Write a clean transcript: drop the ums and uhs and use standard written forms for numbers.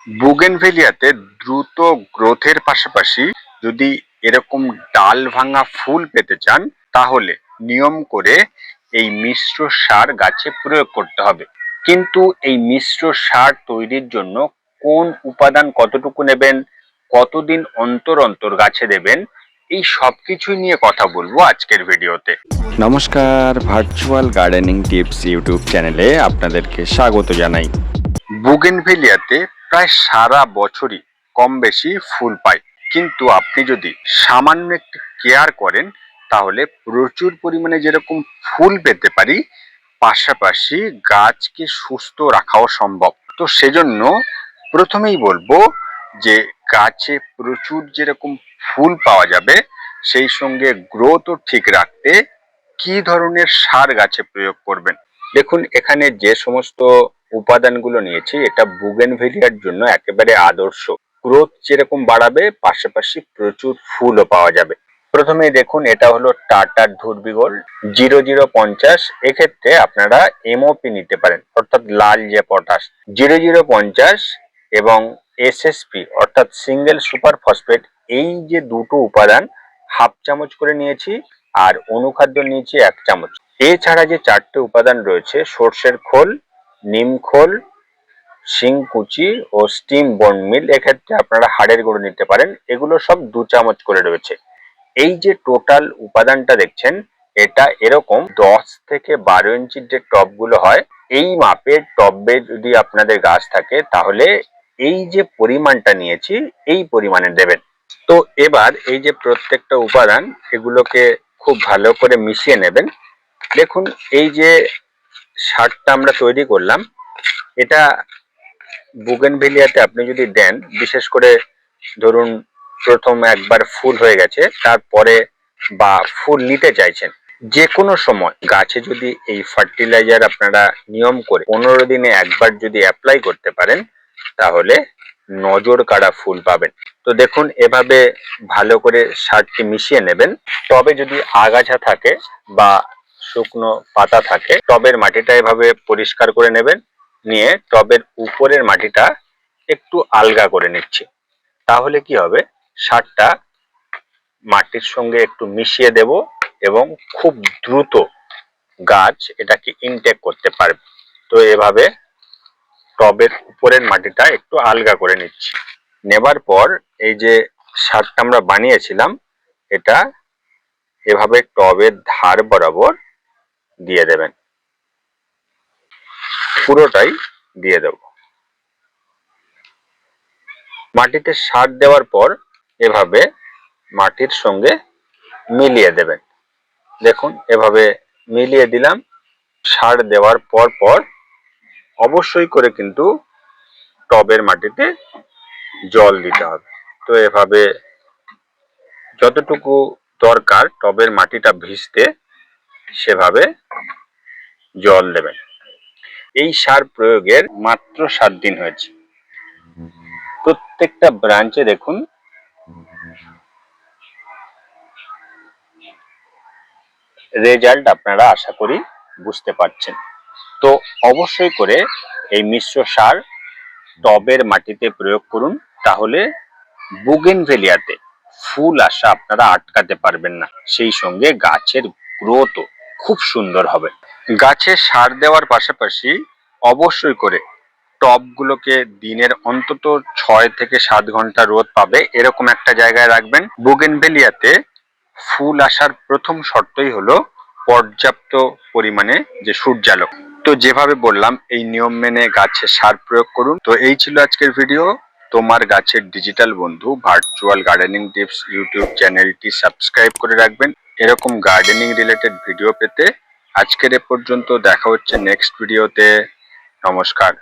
বুগেনভেলিয়াতে দ্রুত গ্রোথের পাশাপাশি যদি এরকম ডাল ভাঙা ফুল পেতে চান তাহলে নিয়ম করে এই মিশ্র সার গাছে প্রয়োগ করতে হবে। কিন্তু এই মিশ্র সার তৈরির জন্য কোন উপাদান কতটুকু নেবেন, কতদিন অন্তর অন্তর গাছে দেবেন, এই সবকিছুই নিয়ে কথা বলবো আজকের ভিডিওতে। নমস্কার, ভার্চুয়াল গার্ডেনিং টিপস ইউটিউব চ্যানেলে আপনাদেরকে স্বাগত জানাই। বুগেনভেলিয়াতে প্রায় সারা বছরই কম বেশি ফুল পায়, কিন্তু আপনি যদি সামান্য একটু কেয়ার করেন তাহলে প্রচুর পরিমাণে যেরকম ফুল পেতে পারি, পাশাপাশি গাছকে সুস্থ রাখাও সম্ভব। তো সেজন্য প্রথমেই বলবো যে গাছে প্রচুর যেরকম ফুল পাওয়া যাবে সেই সঙ্গে গ্রোথও ঠিক রাখতে কি ধরনের সার গাছে প্রয়োগ করবেন। দেখুন, এখানে যে সমস্ত উপাদানগুলো নিয়েছি এটা বুগেনভেলিয়ার জন্য একেবারে আদর্শ। গ্রোথ যেরকম বাড়াবে পাশাপাশি প্রচুর ফুলও পাওয়া যাবে। প্রথমে দেখুন, এটা হলো টাটার ধুরবিগোল্ড 0050। এক্ষেত্রে আপনারা এমওপি নিতে পারেন, অর্থাৎ লাল যে পটাশ 0050, এবং এসএসপি অর্থাৎ সিঙ্গেল সুপার ফসফেট, এই যে দুটো উপাদান হাফ চামচ করে নিয়েছি, আর অনুখাদ্য নিয়েছি 1 চামচ। এছাড়া যে 4টে উপাদান রয়েছে, সর্ষের খোল, নিম খোল, শিংকুচি ও স্টিম বোন মিল, এক্ষেত্রে আপনারা হাড়ের গুঁড়ো নিতে পারেন, এগুলো সব 2 চামচ করে রয়েছে। এই যে টোটাল উপাদানটা দেখছেন, এটা এরকম 10 থেকে 12 ইঞ্চির যে টবগুলো হয়, এই মাপের টবে যদি আপনাদের গাছ থাকে তাহলে এই যে পরিমাণটা নিয়েছি এই পরিমাণে দেবেন। তো এবার এই যে প্রত্যেকটা উপাদান, এগুলোকে খুব ভালো করে মিশিয়ে নেবেন। দেখুন, এই যে সারটা আমরা তৈরি করলাম, এটা বুগেনভেলিয়াতে আপনি যদি দেন, বিশেষ করে ধরুন প্রথম একবার ফুল হয়ে গেছে, তারপরে বা ফুল নিতে চাইছেন, যে কোনো সময় গাছে যদি এই ফার্টিলাইজার আপনারা নিয়ম করে 15 দিনে একবার যদি অ্যাপ্লাই করতে পারেন তাহলে নজর কাড়া ফুল পাবেন। তো দেখুন, এভাবে ভালো করে সারটি মিশিয়ে নেবেন। টবে যদি আগাছা থাকে বা শুকনো পাতা থাকে, টবের মাটিটা এভাবে পরিষ্কার করে নেবেন, নিয়ে টবের উপরের মাটিটা একটু আলগা করে নিচ্ছি। তাহলে কি হবে, সারটা মাটির সঙ্গে একটু মিশিয়ে দেব এবং খুব দ্রুত গাছ এটাকে ইনটেক করতে পারবে। তো এভাবে টবের উপরের মাটিটা একটু আলগা করে নিচ্ছি। নেবার পর এই যে সারটা আমরা বানিয়েছিলাম, এটা এভাবে টবের ধার বরাবর দিয়ে দেবেন, পুরোটাই দিয়ে দেব। মাটিতে সার দেওয়ার পর এভাবে মাটির সঙ্গে মিলিয়ে দেবেন। দেখুন, এভাবে মিলিয়ে দিলাম। সার দেওয়ার পর পর অবশ্যই করে কিন্তু টবের মাটিতে জল দিতে হবে। তো এভাবে যতটুকু দরকার টবের মাটিটা ভিজতে, সেভাবে জল দেবেন। এই সার প্রয়োগের মাত্র 7 দিন হয়েছে। প্রত্যেকটা ব্রাঞ্চে দেখুন রেজাল্ট আপনারা আশা করি বুঝতে পারছেন। তো অবশ্যই করে এই মিশ্র সার টবের মাটিতে প্রয়োগ করুন, তাহলে বুগেনভেলিয়াতে ফুল আসা আপনারা আটকাতে পারবেন না, সেই সঙ্গে গাছের গ্রোথও খুব সুন্দর হবে। গাছে সার দেওয়ার পাশাপাশি অবশ্যই করে টবগুলোকে দিনের অন্তত 6 থেকে 7 ঘন্টা রোদ পাবে এরকম একটা জায়গায় রাখবেন। বুগেনভেলিয়াতে ফুল আসার প্রথম শর্তই হলো পর্যাপ্ত পরিমাণে যে সূর্যালোক। তো যেভাবে বললাম এই নিয়ম মেনে গাছে সার প্রয়োগ করুন। তো এই ছিল আজকের ভিডিও। তোমার গাছের ডিজিটাল বন্ধু ভার্চুয়াল গার্ডেনিং টিপস ইউটিউব চ্যানেলটি সাবস্ক্রাইব করে রাখবেন এরকম গার্ডেনিং রিলেটেড ভিডিও পেতে। আজকের এ পর্যন্ত, দেখা হচ্ছে নেক্সট ভিডিওতে। নমস্কার।